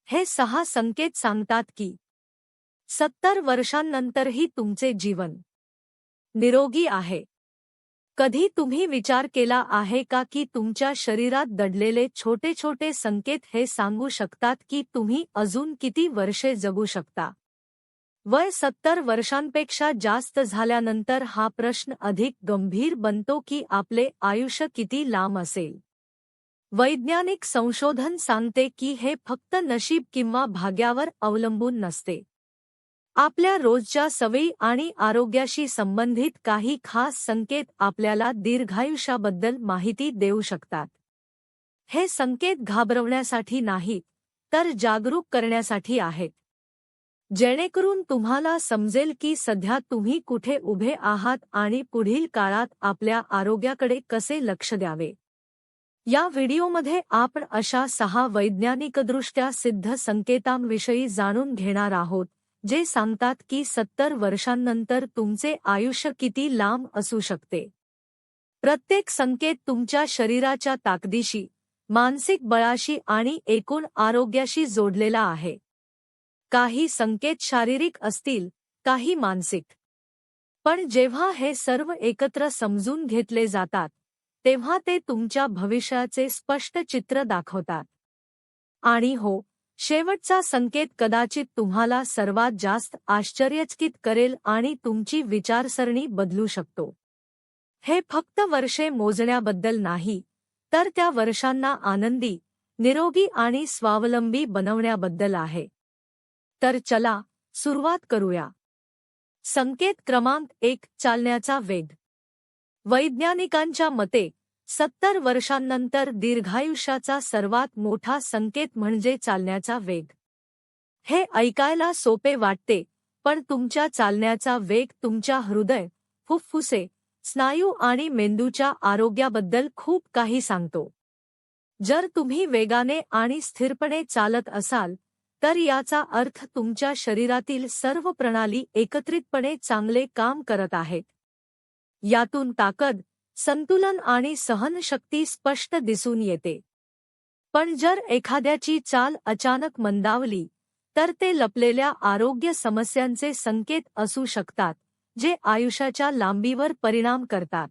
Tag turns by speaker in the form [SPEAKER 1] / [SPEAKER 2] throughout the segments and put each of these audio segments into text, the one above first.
[SPEAKER 1] हे 6 संकेत सांगतात की 70 वर्षांनंतरही तुमचे जीवन निरोगी आहे. कधी तुम्ही विचार केला आहे का की तुमच्या शरीरात दडलेले छोटे छोटे संकेत हे सांगू शकतात की तुम्ही अजून किती वर्षे जगू शकता? वय 70 वर्षांपेक्षा जास्त झाल्यानंतर हा प्रश्न अधिक गंभीर बनतो की आपले आयुष्य किती लांब असेल. वैज्ञानिक संशोधन सांगते की हे फक्त नशीब किंवा भाग्यावर अवलंबून नसते. आपल्या रोजच्या सवयी आणि आरोग्याशी संबंधित काही खास संकेत आपल्याला दीर्घायुष्याबद्दल माहिती देऊ शकतात. हे संकेत घाबरवण्यासाठी नाहीत, तर जागरूक करण्यासाठी आहेत. जेणेकरून तुम्हाला समजेल की सध्या तुम्ही कुठे उभे आहात आणि पुढील काळात आपल्या आरोग्याकडे कसे लक्ष द्यावे. या व्हिडिओमध्ये आपण अशा 6 वैज्ञानिकदृष्ट्या सिद्ध संकेतांविषयी जाणून घेणार आहोत, जे सांगतात की 70 वर्षांनंतर तुमचे आयुष्य किती लांब असू शकते. प्रत्येक संकेत तुमच्या शरीराच्या ताकदीशी, मानसिक बळाशी आणि एकूण आरोग्याशी जोडलेला आहे. काही संकेत शारीरिक असतील, काही मानसिक. पण जेव्हा हे सर्व एकत्र समजून घेतले जातात, तेव्हा ते तुमच्या भविष्याचे स्पष्ट चित्र दाखवतात. आणि हो, शेवटचा संकेत कदाचित तुम्हाला सर्वात जास्त आश्चर्यचकित करेल आणि तुमची विचारसरणी बदलू शकतो. हे फक्त वर्षे मोजण्याबद्दल नाही, तर त्या वर्षांना आनंदी, निरोगी आणि स्वावलंबी बनवण्याबद्दल आहे. तर चला, सुरुवात करूया. संकेत क्रमांक 1, चालण्याचा वेग. वैज्ञानिकांच्या मते 70 वर्षांनंतर दीर्घायुष्याचा सर्वात मोठा संकेत म्हणजे चालण्याचा वेग. हे ऐकायला सोपे वाटते, पण तुमच्या चालण्याचा वेग तुमच्या हृदय, फुफ्फुसे, स्नायू आणि मेंदूच्या आरोग्याबद्दल खूप काही सांगतो. जर तुम्ही वेगाने आणि स्थिरपणे चालत असाल, तर याचा अर्थ तुमच्या शरीरातील सर्व प्रणाली एकत्रितपणे चांगले काम करत आहेत. यातून ताकद, संतुलन आणि सहनशक्ती स्पष्ट दिसून येते. पण जर एखाद्याची चाल अचानक मंदावली, तर ते लपलेल्या आरोग्य समस्यांचे संकेत असू शकतात, जे आयुष्याच्या लांबीवर परिणाम करतात.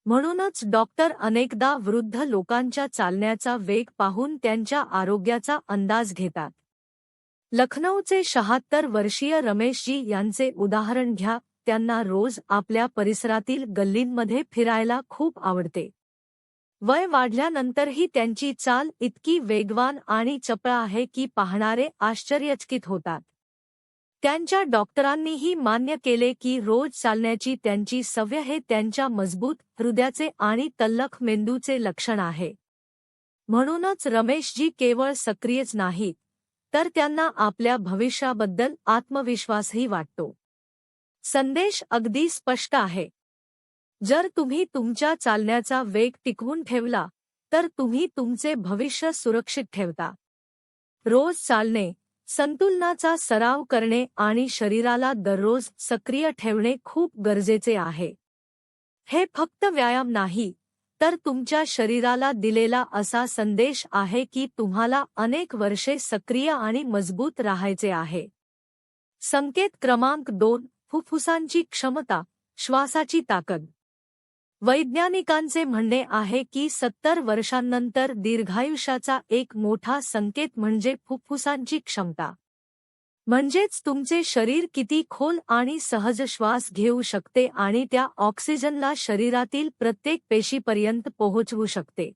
[SPEAKER 1] म्हणूनच डॉक्टर अनेकदा वृद्ध लोकांच्या चालण्याचा वेग पाहून त्यांच्या आरोग्याचा अंदाज घेतात. लखनौचे 76 वर्षीय रमेशजी यांचे उदाहरण घ्या. त्यांना रोज आपल्या परिसरातील गल्लींमध्ये फिरायला खूप आवडते. वय वाढल्यानंतरही त्यांची चाल इतकी वेगवान आणि चपळ आहे की पाहणारे आश्चर्यचकित होतात. त्यांच्या डॉक्टरांनीही मान्य केले की रोज चालण्याची त्यांची सवय हे त्यांच्या मजबूत हृदयाचे आणि तल्लख मेंदूचे लक्षण आहे. म्हणूनच रमेशजी केवळ सक्रियच नाहीत, तर त्यांना आपल्या भविष्याबद्दल आत्मविश्वासही वाटतो. संदेश अगदी स्पष्ट आहे. जर तुम्ही तुमच्या चालण्याचा वेग टिकवून ठेवला, तर तुम्ही तुमचे भविष्य सुरक्षित ठेवता. रोज चालणे, संतुलनाचा सराव करणे आणि शरीराला दररोज सक्रिय ठेवणे खूप गरजेचे आहे. हे फक्त व्यायाम नाही, तर तुमच्या शरीराला दिलेला असा संदेश आहे की तुम्हाला अनेक वर्षे सक्रिय आणि मजबूत राहायचे आहे. संकेत क्रमांक 2, फुफ्फुसांची क्षमता, श्वासाची ताकद. वैज्ञानिकांचे म्हणणे आहे की 70 वर्षांनंतर दीर्घायुष्याचा एक मोठा संकेत म्हणजे फुफ्फुसांची क्षमता. म्हणजेच तुमचे शरीर किती खोल आणि सहज श्वास घेऊ शकते आणि त्या ऑक्सिजनला शरीरातील प्रत्येक पेशीपर्यंत पोहोचवू शकते.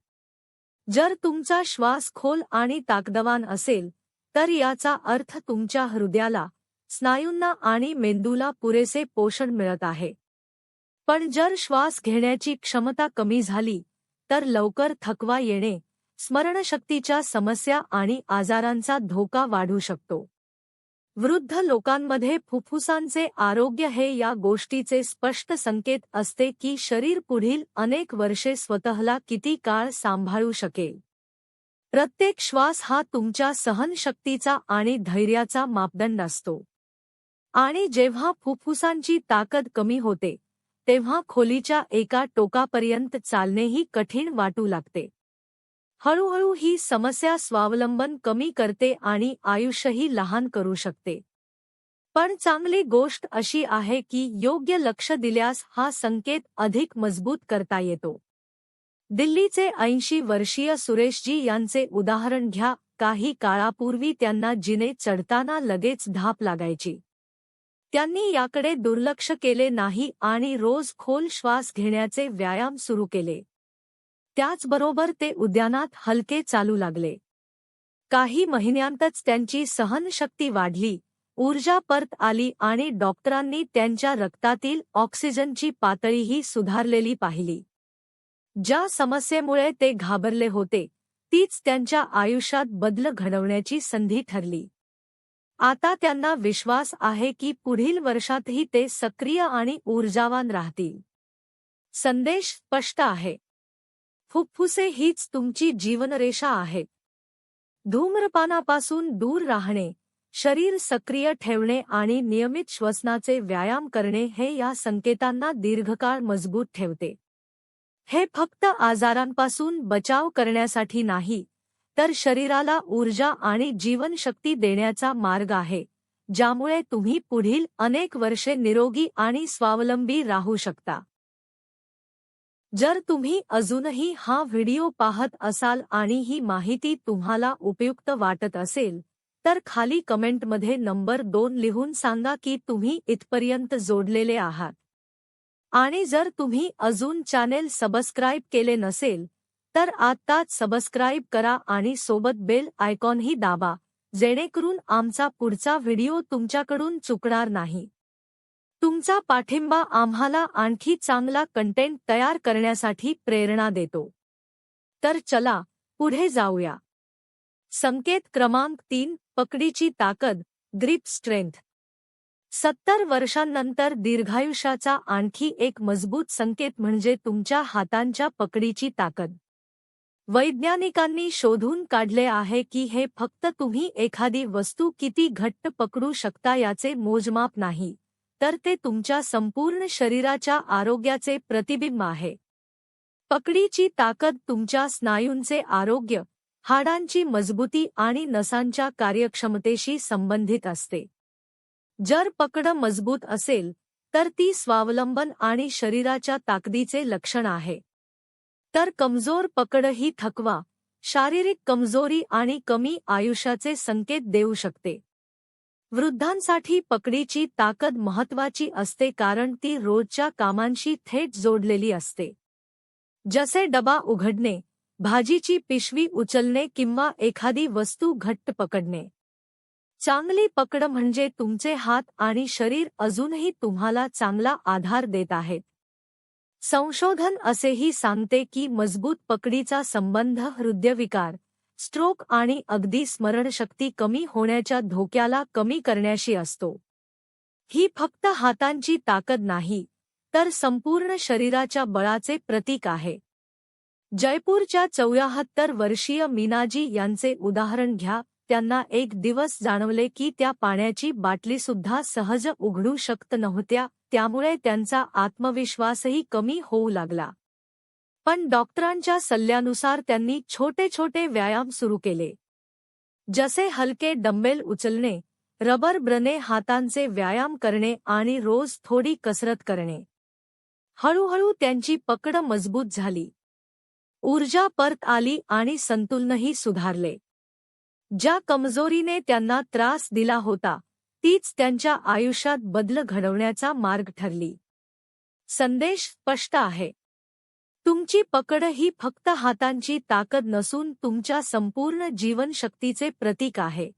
[SPEAKER 1] जर तुमचा श्वास खोल आणि ताकदवान असेल, तर याचा अर्थ तुमच्या हृदयाला, स्नायूंना आणि मेंदूला पुरेसे पोषण मिळत आहे. पण जर श्वास घेण्याची क्षमता कमी झाली, तर लवकर थकवा येणे, स्मरणशक्तीच्या समस्या आणि आजारांचा धोका वाढू शकतो. वृद्ध लोकांमध्ये फुफ्फुसांचे आरोग्य हे या गोष्टीचे स्पष्ट संकेत असते की शरीर पुढील अनेक वर्षे स्वतःला किती काळ सांभाळू शकेल. प्रत्येक श्वास हा तुमच्या सहनशक्तीचा आणि धैर्याचा मापदंड असतो. आणि जेव्हा फुफ्फुसांची ताकद कमी होते, तेव्हा खोलीच्या एका टोकापर्यंत चालणेही कठीण वाटू लागते. हळूहळू ही समस्या स्वावलंबन कमी करते आणि आयुष्यही लहान करू शकते. पण चांगली गोष्ट अशी आहे की योग्य लक्ष दिल्यास हा संकेत अधिक मजबूत करता येतो. दिल्लीचे 80 वर्षीय सुरेशजी यांचे उदाहरण घ्या. काही काळापूर्वी त्यांना जिने चढताना लगेच धाप लागायची. त्यांनी याकडे दुर्लक्ष केले नाही आणि रोज खोल श्वास घेण्याचे व्यायाम सुरू केले. त्याचबरोबर ते उद्यानात हलके चालू लागले. काही महिन्यांतच त्यांची सहनशक्ती वाढली, ऊर्जा परत आली आणि डॉक्टरांनी त्यांच्या रक्तातील ऑक्सिजनची पातळीही सुधारलेली पाहिली. ज्या समस्येमुळे ते घाबरले होते, तीच त्यांच्या आयुष्यात बदल घडवण्याची संधी ठरली. आता त्यांना विश्वास आहे की पुढील वर्षातही ते सक्रिय आणि ऊर्जावान राहतील. संदेश स्पष्ट आहे. फुफ्फुसे हीच तुमची जीवनरेषा आहेत. धूम्रपानापासून दूर राहणे, शरीर सक्रिय ठेवणे आणि नियमित श्वसनाचे व्यायाम करणे हे या संकेतांना दीर्घकाळ मजबूत ठेवते. हे फक्त आजारांपासून बचाव करण्यासाठी नाही, तर शरीराला ऊर्जा आणि जीवनशक्ती देण्याचा मार्ग आहे, ज्यामुळे तुम्ही पुढील अनेक वर्षे निरोगी आणि स्वावलंबी राहू शकता. जर तुम्ही अजूनही हा व्हिडिओ पाहत असाल आणि ही माहिती तुम्हाला उपयुक्त वाटत असेल, तर खाली कमेंटमध्ये नंबर 2 लिहून सांगा की तुम्ही इथपर्यंत जोडलेले आहात. आणि जर तुम्ही अजून चॅनेल सबस्क्राईब केले नसेल, तर आत्ताच सबस्क्राईब करा आणि सोबत बेल आयकॉनही दाबा, जेणेकरून आमचा पुढचा व्हिडिओ तुमच्याकडून चुकणार नाही. तुमचा पाठिंबा आम्हाला आणखी चांगला कंटेंट तयार करण्यासाठी प्रेरणा देतो. तर चला, पुढे जाऊया. संकेत क्रमांक 3, पकडीची ताकद, ग्रिप स्ट्रेंथ. 70 वर्षांनंतर दीर्घायुष्याचा आणखी एक मजबूत संकेत म्हणजे तुमच्या हातांच्या पकडीची ताकद. वैज्ञानिकांनी शोधून काढले आहे की हे फक्त तुम्ही एखादी वस्तू किती घट्ट पकडू शकता याचे मोजमाप नाही, तर ते तुमच्या संपूर्ण शरीराच्या आरोग्याचे प्रतिबिंब आहे. पकडीची ताकद तुमच्या स्नायूंचे आरोग्य, हाडांची मजबूती आणि नसांच्या कार्यक्षमतेशी संबंधित असते. जर पकड मजबूत असेल, तर ती स्वावलंबन आणि शरीराच्या ताकदीचे लक्षण आहे. तर कमजोर पकड ही थकवा, शारीरिक कमजोरी आणि कमी आयुष्याचे संकेत देऊ शकते. वृद्धांसाठी पकडीची ताकद महत्त्वाची असते कारण ती रोजच्या कामांशी थेट जोडलेली असते. जसे डबा उघडणे, भाजीची पिशवी उचलणे किंवा एखादी वस्तू घट्ट पकडणे. चांगली पकड म्हणजे तुमचे हात आणि शरीर अजूनही तुम्हाला चांगला आधार देत आहेत. संशोधन असेही सांगते की मजबूत पकडीचा संबंध हृदयविकार, स्ट्रोक आणि अगदी स्मरणशक्ती कमी होण्याच्या धोक्याला कमी करण्याशी असतो. ही फक्त हातांची ताकद नाही, तर संपूर्ण शरीराच्या बळाचे प्रतीक आहे. जयपूरच्या 74 वर्षीय मीनाजी यांचे उदाहरण घ्या. त्यांना एक दिवस जाणवले की त्या पाण्याची बाटलीसुद्धा सहज उघडू शकत नव्हत्या, त्यामुळे त्यांचा आत्मविश्वासही कमी होऊ लागला. पण डॉक्टरांच्या सल्ल्यानुसार त्यांनी छोटे छोटे व्यायाम सुरू केले. जसे हलके डंबेल उचलणे, रबर ब्रने हातांचे व्यायाम करणे आणि रोज थोडी कसरत करणे. हळूहळू त्यांची पकड मजबूत झाली, ऊर्जा परत आली आणि संतुलनही सुधारले. ज्या कमजोरीने त्यांना त्रास दिला होता, तीच त्यांच्या आयुष्यात बदल घडवण्याचा मार्ग ठरली. संदेश स्पष्ट आहे. तुमची पकड ही फक्त हातांची ताकद नसून तुमच्या संपूर्ण जीवनशक्तीचे प्रतीक आहे.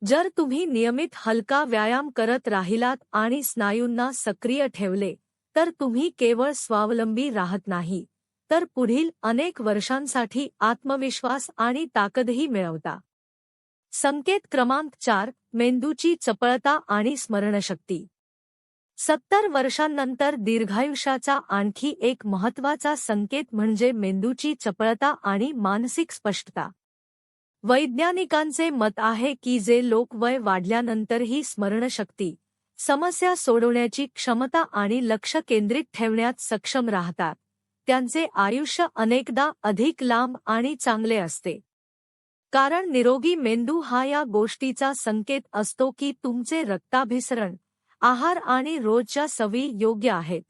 [SPEAKER 1] जर तुम्ही नियमित हलका व्यायाम करत राहिलात आणि स्नायूंना सक्रिय ठेवले, तर तुम्ही केवळ स्वावलंबी राहत नाही, तर पुढील अनेक वर्षांसाठी आत्मविश्वास आणि ताकदही मिळवता. संकेत क्रमांक 4, मेंदूची चपळता आणि स्मरणशक्ती. 70 वर्षांनंतर दीर्घायुष्याचा आणखी एक महत्त्वाचा संकेत म्हणजे मेंदूची चपळता आणि मानसिक स्पष्टता. वैज्ञानिकांचे मत आहे की जे लोक वय वाढल्यानंतरही स्मरणशक्ती, समस्या सोडवण्याची क्षमता आणि लक्ष केंद्रित ठेवण्यात सक्षम राहतात, त्यांचे आयुष्य अनेकदा अधिक लांब आणि चांगले असते. कारण निरोगी मेंदू हा या गोष्टीचा संकेत असतो की तुमचे रक्ताभिसरण, आहार आणि रोजच्या सवयी योग्य आहेत.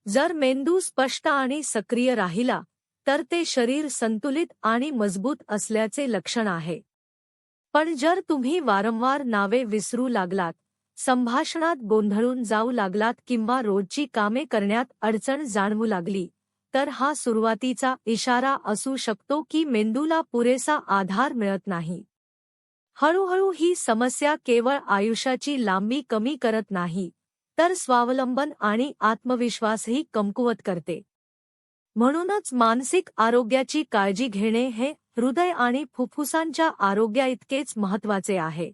[SPEAKER 1] जर मेंदू स्पष्ट आणि सक्रिय राहिला तर ते शरीर संतुलित आणि मजबूत असल्याचे लक्षण आहे. पण जर तुम्ही वारंवार नावे विसरू लागलात, संभाषणात गोंधळून जाऊ लागलात किंवा रोजची कामे करण्यात अडचण जाणवू लागली, तर हा सुरुवातीचा इशारा असू शकतो की मेंदूला पुरेसा आधार मिळत नाही. हळूहळू ही समस्या केवळ आयुष्याची लांबी कमी करत नाही, तर स्वावलंबन आणि आत्मविश्वासही कमकुवत करते. म्हणूनच मानसिक आरोग्याची काळजी घेणे हे हृदय आणि फुफ्फुसांच्या आरोग्याइतकेच महत्त्वाचे आहे.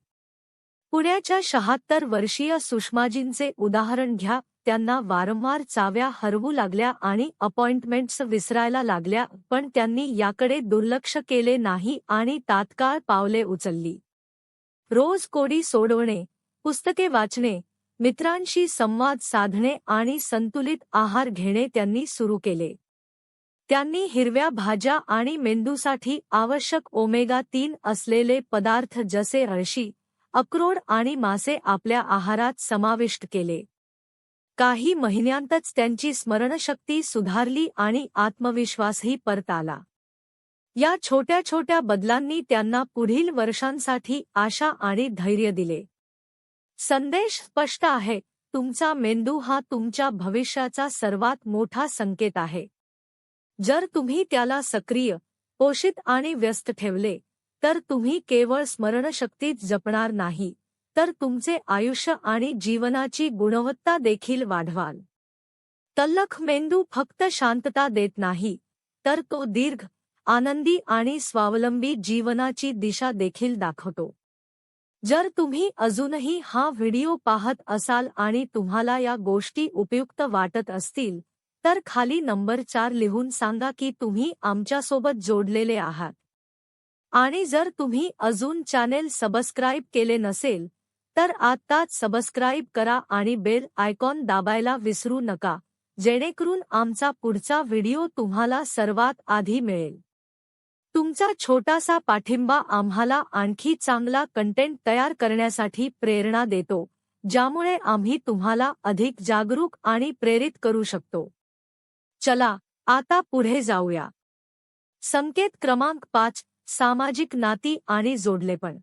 [SPEAKER 1] पुण्याच्या 76 वर्षीय सुषमाजींचे उदाहरण घ्या. त्यांना वारंवार चाव्या हरवू लागल्या आणि अपॉइंटमेंट्स विसरायला लागल्या, पण त्यांनी याकडे दुर्लक्ष केले नाही आणि तात्काळ पावले उचलली. रोज कोडी सोडवणे, पुस्तके वाचणे, मित्रांशी संवाद साधणे आणि संतुलित आहार घेणे त्यांनी सुरू केले. त्यांनी हिरव्या भाज्या आणि मेंदूसाठी आवश्यक ओमेगा-3 असलेले पदार्थ जसे अळशी, अक्रोड आणि मासे आपल्या आहारात समाविष्ट केले. काही महिन्यांतच त्यांची स्मरणशक्ती सुधारली आणि आत्मविश्वासही परत आला. या छोट्या छोट्या बदलांनी त्यांना पुढील वर्षांसाठी आशा आणि धैर्य दिले. संदेश स्पष्ट आहे, तुमचा मेंदू हा तुमच्या भविष्याचा सर्वात मोठा संकेत आहे. जर तुम्ही त्याला सक्रिय, पोषित आणि व्यस्त ठेवले, तर तुम्ही केवळ स्मरणशक्तीच जपणार नाही, तर तुमचे आयुष्य आणि जीवनाची गुणवत्ता देखील वाढवाल. तल्लख मेंदू फक्त शांतता देत नाही, तर तो दीर्घ, आनंदी आणि स्वावलंबी जीवनाची दिशा देखील दाखवतो. जर तुम्ही अजूनही हा व्हिडिओ पाहत असाल आणि तुम्हाला या गोष्टी उपयुक्त वाटत असतील, तर खाली नंबर 4 लिहून सांगा की तुम्ही आमच्यासोबत जोडलेले आहात. आणि जर तुम्ही अजून चॅनेल सबस्क्राईब केले नसेल, तर आत्ताच सबस्क्राईब करा आणि बेल आयकॉन दाबायला विसरू नका, जेणेकरून आमचा पुढचा व्हिडिओ तुम्हाला सर्वात आधी मिळेल. तुमचा छोटासा पाठिंबा आम्हाला आणखी चांगला कंटेंट तयार करण्यासाठी प्रेरणा देतो, ज्यामुळे आम्ही तुम्हाला अधिक जागरूक आणि प्रेरित करू शकतो. चला, आता पुढे जाऊया. संकेत क्रमांक 5. सामाजिक नाती आणि जोडलेपण.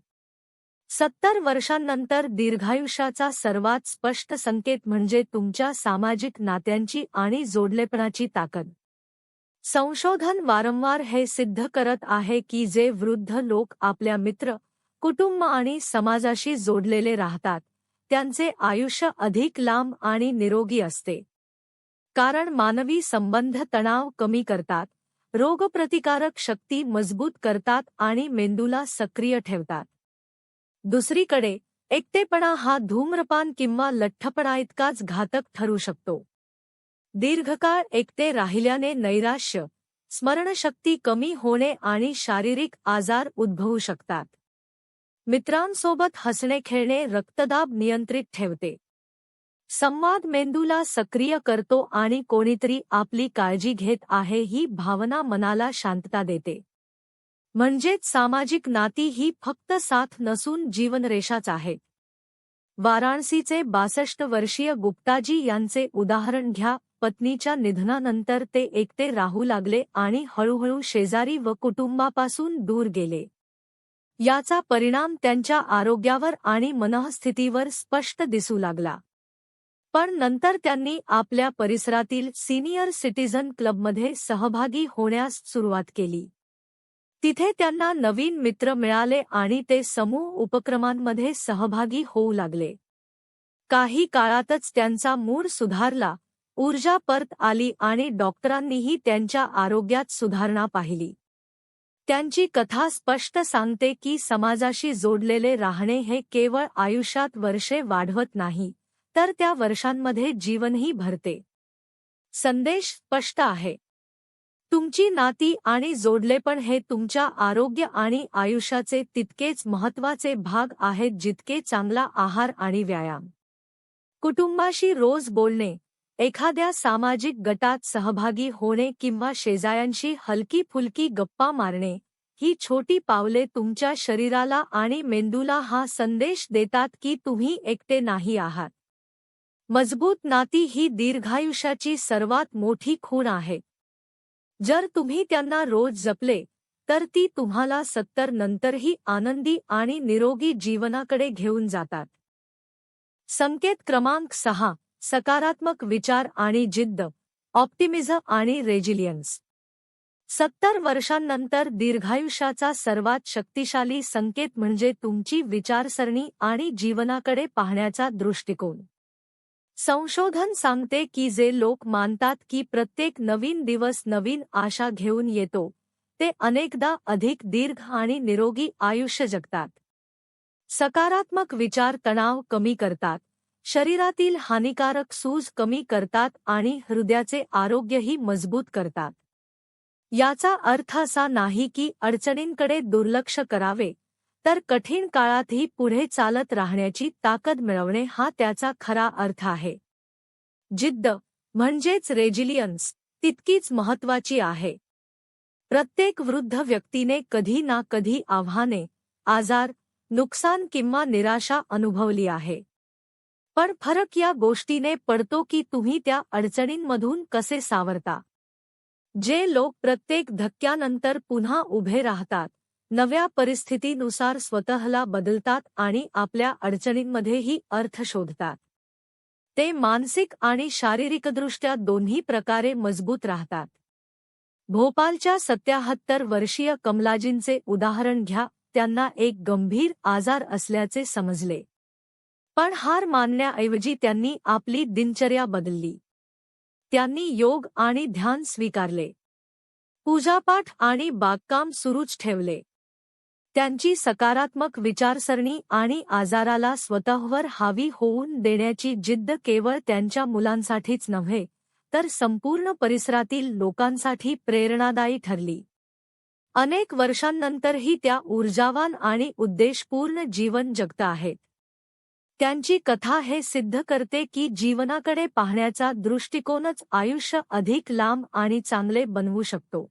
[SPEAKER 1] 70 वर्षांनंतर दीर्घायुष्याचा सर्वात स्पष्ट संकेत म्हणजे तुमच्या सामाजिक नात्यांची आणि जोडलेपणाची ताकद. संशोधन वारंवार हे सिद्ध करत आहे की जे वृद्ध लोक आपल्या मित्र, कुटुंब आणि समाजाशी जोडलेले राहतात, त्यांचे आयुष्य अधिक लांब आणि निरोगी असते. कारण मानवी संबंध तणाव कमी करतात, रोगप्रतिकारक शक्ती मजबूत करतात आणि मेंदूला सक्रिय ठेवतात. दुसरीकडे, एकटेपणा हा धूम्रपान किंवा लठ्ठपणाइतकाच घातक ठरू शकतो. दीर्घकाळ एकटे राहिल्याने नैराश्य, स्मरणशक्ती कमी होणे आणि शारीरिक आजार उद्भवू शकतात. मित्रांसोबत हसणे खेळणे रक्तदाब नियंत्रित ठेवते. संवाद मेंदूला सक्रिय करतो आणि कोणीतरी आपली काळजी घेत आहे ही भावना मनाला शांतता देते. म्हणजेच सामाजिक नाती ही फक्त साथ नसून जीवनरेषाच आहेत. वाराणसीचे 62 वर्षीय गुप्ताजी यांचे उदाहरण घ्या. पत्नीच्या निधनानंतर ते एकटे राहू लागले आणि हळूहळू शेजारी व कुटुंबापासून दूर गेले. याचा परिणाम त्यांच्या आरोग्यावर आणि मनःस्थितीवर स्पष्ट दिसू लागला. पण नंतर त्यांनी आपल्या परिसरातील सीनियर सिटीझन क्लबमध्ये सहभागी होण्यास सुरुवात केली. तिथे त्यांना नवीन मित्र मिळाले आणि ते समूह उपक्रमांमध्ये सहभागी होऊ लागले. काही काळातच त्यांचा मूड सुधारला, ऊर्जा परत आली आणि डॉक्टरांनीही त्यांच्या आरोग्यात सुधारणा पाहिली. त्यांची कथा स्पष्ट सांगते की समाजाशी जोडलेले राहणे हे केवळ आयुष्यात वर्षे वाढवत नाही, तर त्या वर्षांमध्ये जीवनही भरते. संदेश स्पष्ट आहे. तुमची नाती आणि जोडलेपण हे तुमच्या आरोग्य आणि आयुष्याचे तितकेच महत्त्वाचे भाग आहेत जितके चांगला आहार आणि व्यायाम. कुटुंबाशी रोज बोलणे, एखाद्या सामाजिक गटात सहभागी होणे किंवा शेजाऱ्यांशी हलकी फुलकी गप्पा मारणे ही छोटी पावले तुमच्या शरीराला आणि मेंदूला हा संदेश देतात की तुम्ही एकटे नाही आहात. मजबूत नाती ही दीर्घायुष्याची सर्वात मोठी खूण आहे. जर तुम्ही त्यांना रोज जपले तर ती तुम्हाला 70 नंतरही आनंदी आणि निरोगी जीवनाकडे घेऊन जातात. संकेत क्रमांक 6. सकारात्मक विचार आणि जिद्द, ऑप्टिमिझम आणि रेजिलियन्स. 70 वर्षांनंतर दीर्घायुष्याचा सर्वात शक्तिशाली संकेत म्हणजे तुमची विचारसरणी आणि जीवनाकडे पाहण्याचा दृष्टिकोन. संशोधन सांगते की जे लोक मानतात की प्रत्येक नवीन दिवस नवीन आशा घेऊन येतो, ते अनेकदा अधिक दीर्घ आणि निरोगी आयुष्य जगतात. सकारात्मक विचार तणाव कमी करतात, शरीरातील हानिकारक सूज कमी करतात आणि हृदयाचे आरोग्यही मजबूत करतात. याचा अर्थ असा नाही की अडचणींकडे दुर्लक्ष करावे, तर कठीण काळातही पुढे चालत राहण्याची ताकद मिळवणे हा त्याचा खरा अर्थ आहे. जिद्द म्हणजेच रेजिलियन्स तितकीच महत्त्वाची आहे. प्रत्येक वृद्ध व्यक्तीने कधी ना कधी आव्हाने, आजार, नुकसान किंवा निराशा अनुभवली आहे. पण फरक या गोष्टीने पडतो की तुम्ही त्या अडचणींमधून कसे सावरता. जे लोक प्रत्येक धक्क्यानंतर पुन्हा उभे राहतात, नव्या परिस्थितीनुसार स्वतःला बदलतात आणि आपल्या अडचणींमध्येही अर्थ शोधतात, ते मानसिक आणि शारीरिकदृष्ट्या दोन्ही प्रकारे मजबूत राहतात. भोपाळच्या 77 वर्षीय कमलाजींचे उदाहरण घ्या. त्यांना एक गंभीर आजार असल्याचे समजले, पण हार मानण्याऐवजी त्यांनी आपली दिनचर्या बदलली. त्यांनी योग आणि ध्यान स्वीकारले, पूजापाठ आणि बागकाम सुरूच ठेवले. त्यांची सकारात्मक विचारसरणी आणि आजाराला स्वतःवर हावी होऊन देण्याची जिद्द केवळ त्यांच्या मुलांसाठीच नव्हे, तर संपूर्ण परिसरातील लोकांसाठी प्रेरणादायी ठरली. अनेक वर्षांनंतरही त्या ऊर्जावान आणि उद्देशपूर्ण जीवन जगत आहेत. त्यांची कथा हे सिद्ध करते की जीवनाकडे पाहण्याचा दृष्टिकोनच आयुष्य अधिक लांब आणि चांगले बनवू शकतो.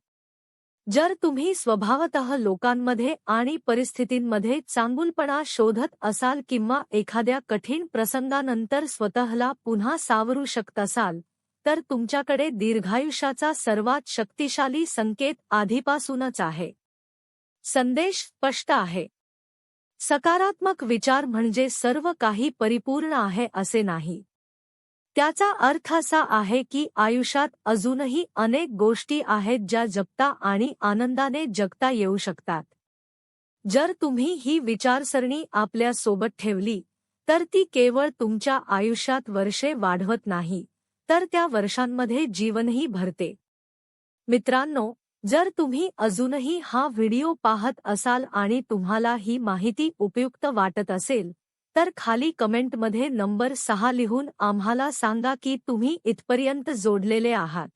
[SPEAKER 1] जर तुम्ही स्वभावतः लोकांमध्ये आणि परिस्थितींमध्ये चांगुलपणा शोधत असाल किंवा एखाद्या कठीण प्रसंगानंतर स्वतःला पुन्हा सावरू शकत असाल, तर तुमच्याकडे दीर्घायुष्याचा सर्वात शक्तिशाली संकेत आधीपासूनच आहे. संदेश स्पष्ट आहे. सकारात्मक विचार म्हणजे सर्व काही परिपूर्ण आहे असे नाही. त्याचा अर्थ असा आहे की आयुष्यात अजूनही अनेक गोष्टी आहेत ज्या जगता आणि आनंदाने जगता येऊ शकतात. जर तुम्ही ही विचारसरणी आपल्या सोबत ठेवली, तर ती केवळ तुमच्या आयुष्यात वर्षे वाढवत नाही, तर त्या वर्षांमध्ये जीवनही भरते. मित्रांनो, जर तुम्ही अजूनही हा व्हिडिओ पाहत असाल आणि तुम्हाला ही माहिती उपयुक्त वाटत असेल, तर खाली कमेंटमध्ये नंबर 6 लिहून आम्हाला सांगा की तुम्ही इथपर्यंत जोडलेले आहात.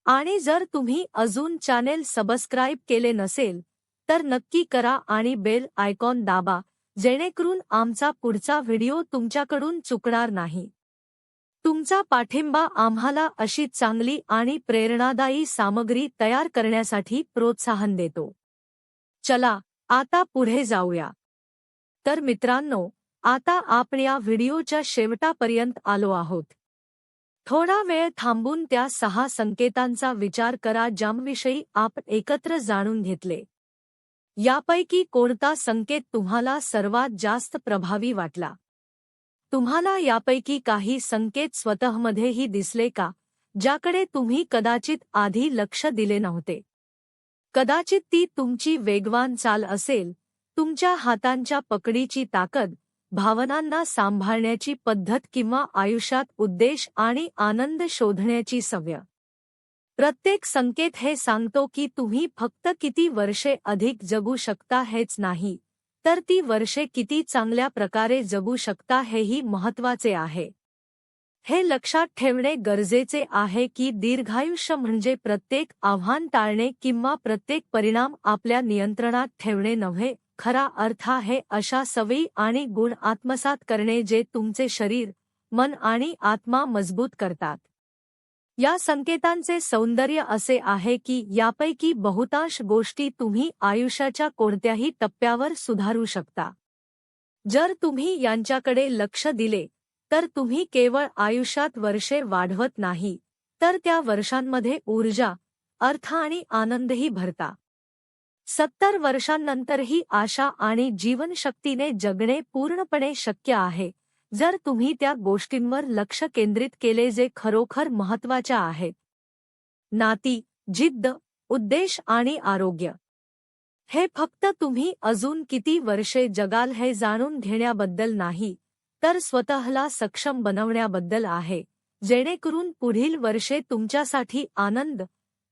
[SPEAKER 1] आणि जर तुम्ही अजून चॅनेल सबस्क्राईब केले नसेल, तर नक्की करा आणि बेल आयकॉन दाबा, जेणेकरून आमचा पुढचा व्हिडिओ तुमच्याकडून चुकणार नाही. तुमचा पाठिंबा आम्हाला अशी चांगली आणि प्रेरणादायी सामग्री तयार करण्यासाठी प्रोत्साहन देतो. चला, आता पुढे जाऊया. तर मित्रांनो, आता आपण या व्हिडिओच्या शेवटापर्यंत आलो आहोत. थोडा वेळ थांबून त्या 6 संकेतांचा विचार करा ज्यांविषयी आपण एकत्र जाणून घेतले. यापैकी कोणता संकेत तुम्हाला सर्वात जास्त प्रभावी वाटला? तुम्हाला यापैकी काही संकेत स्वतःमध्येही दिसले का, ज्याकडे तुम्ही कदाचित आधी लक्ष दिले नव्हते? कदाचित ती तुमची वेगवान चाल असेल, तुमच्या हातांच्या पकडीची ताकद, भावनांना सांभाळण्याची पद्धत किंवा आयुष्यात उद्देश आणि आनंद शोधण्याची सवय. प्रत्येक संकेत हे सांगतो की तुम्ही फक्त किती वर्षे अधिक जगू शकता हेच नाही, तर ती वर्षे किती चांगल्या प्रकारे जगू शकता हेही महत्त्वाचे आहे. हे लक्षात ठेवणे गरजेचे आहे की दीर्घायुष्य म्हणजे प्रत्येक आव्हान टाळणे किंवा प्रत्येक परिणाम आपल्या नियंत्रणात ठेवणे नव्हे. खरा अर्थ आहे अशा सवयी आणि गुण आत्मसात करणे जे तुमचे शरीर, मन आणि आत्मा मजबूत करतात. या संकेतांचे सौंदर्य असे आहे की यापैकी बहुतांश गोष्टी तुम्ही आयुष्याच्या कोणत्याही टप्प्यावर सुधारू शकता. जर तुम्ही यांच्याकडे लक्ष दिले तर तुम्ही केवळ आयुष्यात वर्षे वाढवत नाही, तर त्या वर्षांमध्ये ऊर्जा, अर्थ आणि आनंदही भरता. 70 वर्षांनंतरही आशा आणि जीवनशक्तीने जगणे पूर्णपणे शक्य आहे, जर तुम्ही त्या गोष्टींवर लक्ष केंद्रित केले जे खरोखर महत्त्वाच्या आहेत. नाती, जिद्द, उद्देश आणि आरोग्य. हे फक्त तुम्ही अजून किती वर्षे जगाल हे जाणून घेण्याबद्दल नाही, तर स्वतःला सक्षम बनवण्याबद्दल आहे, जेणेकरून पुढील वर्षे तुमच्यासाठी आनंद,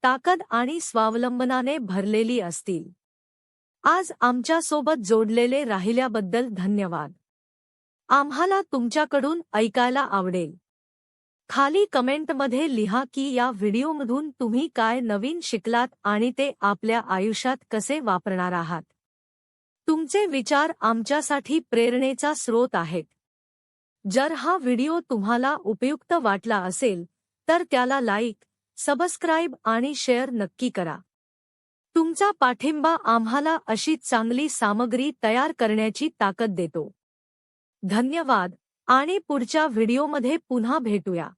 [SPEAKER 1] ताकद आणि स्वावलंबनाने भरलेली असतील. आज आमच्यासोबत जोडलेले राहिल्याबद्दल धन्यवाद. आम्हाला तुमच्याकडून ऐकायला आवडेल. खाली कमेंटमध्ये लिहा की या व्हिडिओमधून तुम्ही काय नवीन शिकलात आणि ते आपल्या आयुष्यात कसे वापरणार आहात. तुमचे विचार आमच्यासाठी प्रेरणेचा स्रोत आहेत. जर हा व्हिडिओ तुम्हाला उपयुक्त वाटला असेल तर त्याला लाईक, सबस्क्राईब आणि शेअर नक्की करा. तुमचा पाठिंबा आम्हाला अशी चांगली सामग्री तयार करण्याची ताकद देतो. धन्यवाद आणि पुढच्या व्हिडिओमध्ये पुन्हा भेटूया.